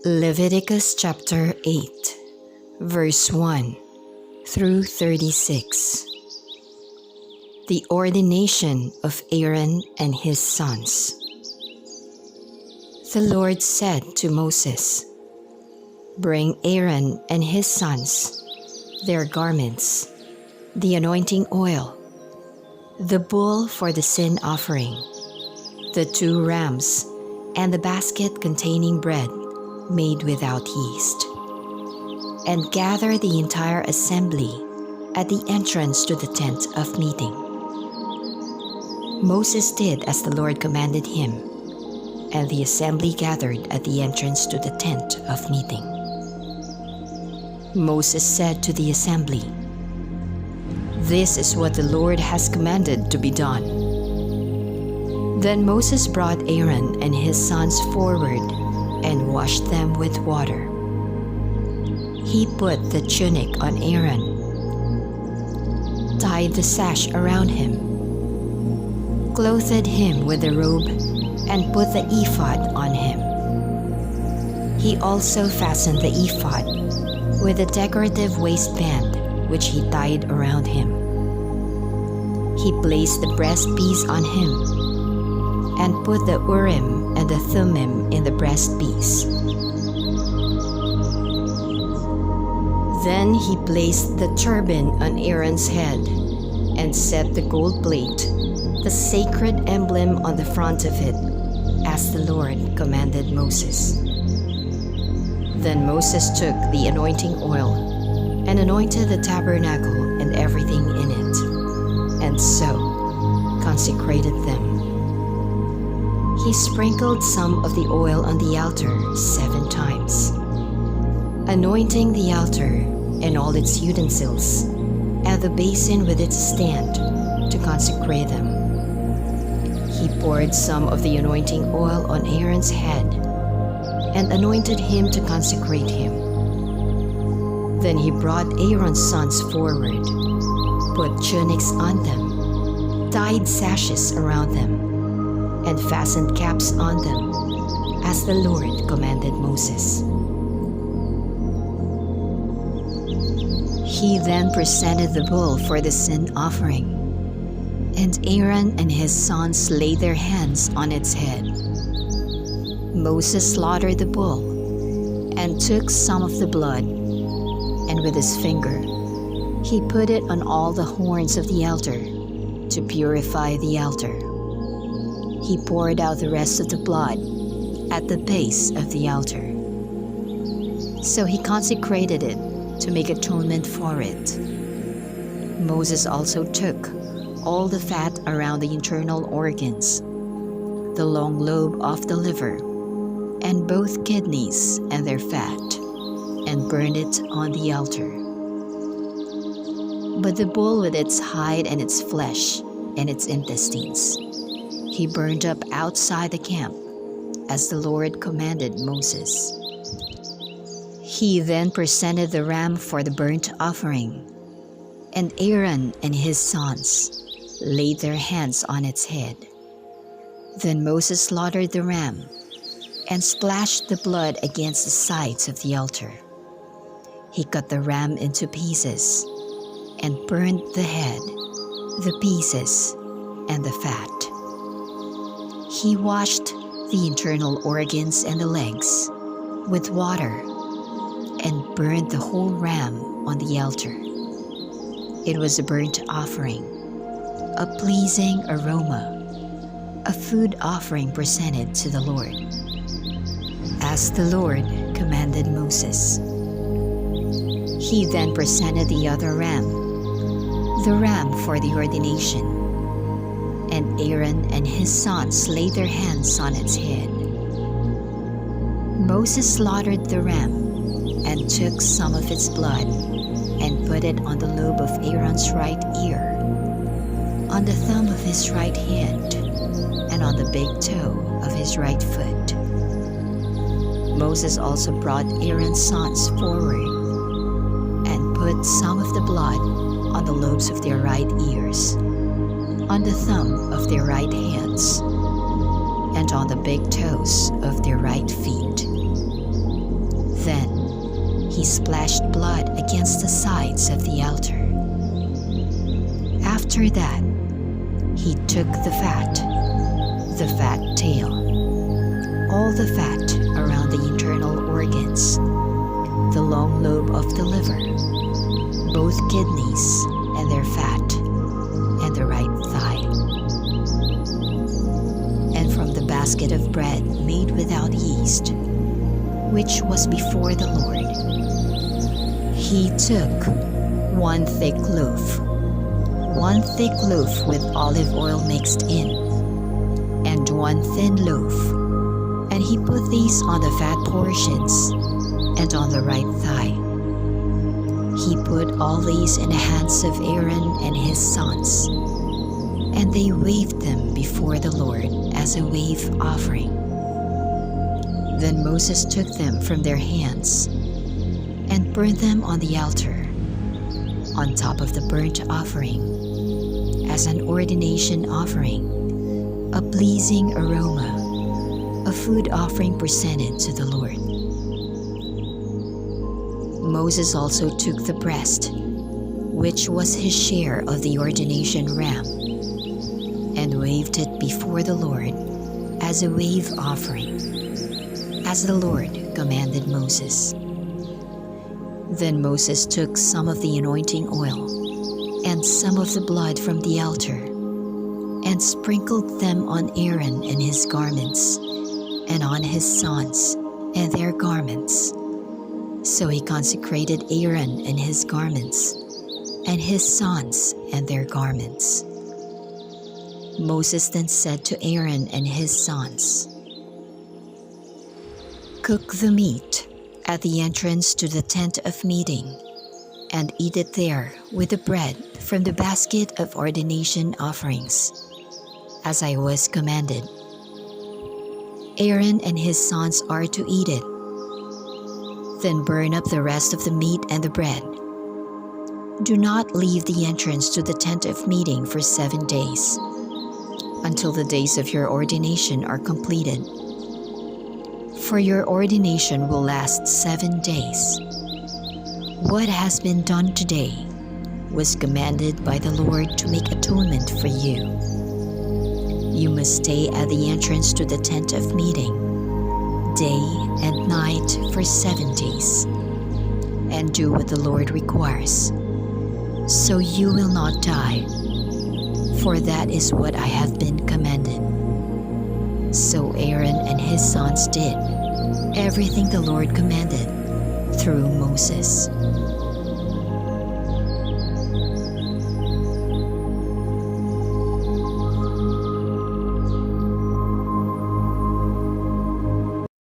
Leviticus chapter 8, verse 1 through 36. The ordination of Aaron and his sons. The Lord said to Moses, "Bring Aaron and his sons, their garments, the anointing oil, the bull for the sin offering, the 2 rams, and the basket containing bread made without yeast, and gather the entire assembly at the entrance to the tent of meeting." Moses did as the Lord commanded him, and the assembly gathered at the entrance to the tent of meeting. Moses said to the assembly, "This is what the Lord has commanded to be done." Then Moses brought Aaron and his sons forward and washed them with water. He put the tunic on Aaron, tied the sash around him, clothed him with the robe, and put the ephod on him. He also fastened the ephod with a decorative waistband which he tied around him. He placed the breastpiece on him and put the Urim and the Thummim in the breastpiece. Then he placed the turban on Aaron's head and set the gold plate, the sacred emblem, on the front of it, as the Lord commanded Moses. Then Moses took the anointing oil and anointed the tabernacle and everything in it, and so consecrated them. He sprinkled some of the oil on the altar 7 times, anointing the altar and all its utensils, and the basin with its stand, to consecrate them. He poured some of the anointing oil on Aaron's head and anointed him to consecrate him. Then he brought Aaron's sons forward, put tunics on them, tied sashes around them, and fastened caps on them, as the Lord commanded Moses. He then presented the bull for the sin offering, and Aaron and his sons laid their hands on its head. Moses slaughtered the bull and took some of the blood, and with his finger he put it on all the horns of the altar to purify the altar. He poured out the rest of the blood at the base of the altar. So he consecrated it to make atonement for it. Moses also took all the fat around the internal organs, the long lobe of the liver, and both kidneys and their fat, and burned it on the altar. But the bull with its hide and its flesh and its intestines he burned up outside the camp, as the Lord commanded Moses. He then presented the ram for the burnt offering, and Aaron and his sons laid their hands on its head. Then Moses slaughtered the ram and splashed the blood against the sides of the altar. He cut the ram into pieces and burned the head, the pieces, and the fat. He washed the internal organs and the legs with water and burned the whole ram on the altar. It was a burnt offering, a pleasing aroma, a food offering presented to the Lord, as the Lord commanded Moses. He then presented the other ram, the ram for the ordination, and Aaron and his sons laid their hands on its head. Moses slaughtered the ram and took some of its blood and put it on the lobe of Aaron's right ear, on the thumb of his right hand, and on the big toe of his right foot. Moses also brought Aaron's sons forward and put some of the blood on the lobes of their right ears, on the thumb of their right hands, and on the big toes of their right feet. Then he splashed blood against the sides of the altar. After that, he took the fat tail, all the fat around the internal organs, the long lobe of the liver, both kidneys and their fat, and the right thigh. And from the basket of bread made without yeast, which was before the Lord, he took one thick loaf with olive oil mixed in, and one thin loaf, and he put these on the fat portions and on the right thigh. He put all these in the hands of Aaron and his sons, and they waved them before the Lord as a wave offering. Then Moses took them from their hands and burned them on the altar, on top of the burnt offering, as an ordination offering, a pleasing aroma, a food offering presented to the Lord. Moses also took the breast, which was his share of the ordination ram, and waved it before the Lord as a wave offering, as the Lord commanded Moses. Then Moses took some of the anointing oil and some of the blood from the altar, and sprinkled them on Aaron and his garments, and on his sons and their garments. So he consecrated Aaron and his garments, and his sons and their garments. Moses then said to Aaron and his sons, "Cook the meat at the entrance to the tent of meeting, and eat it there with the bread from the basket of ordination offerings, as I was commanded. Aaron and his sons are to eat it. Then burn up the rest of the meat and the bread. Do not leave the entrance to the tent of meeting for 7 days, until the days of your ordination are completed. For your ordination will last 7 days. What has been done today was commanded by the Lord to make atonement for you. You must stay at the entrance to the tent of meeting, day and night for 7 days, and do what the Lord requires, so you will not die, for that is what I have been commanded." So Aaron and his sons did everything the Lord commanded through Moses.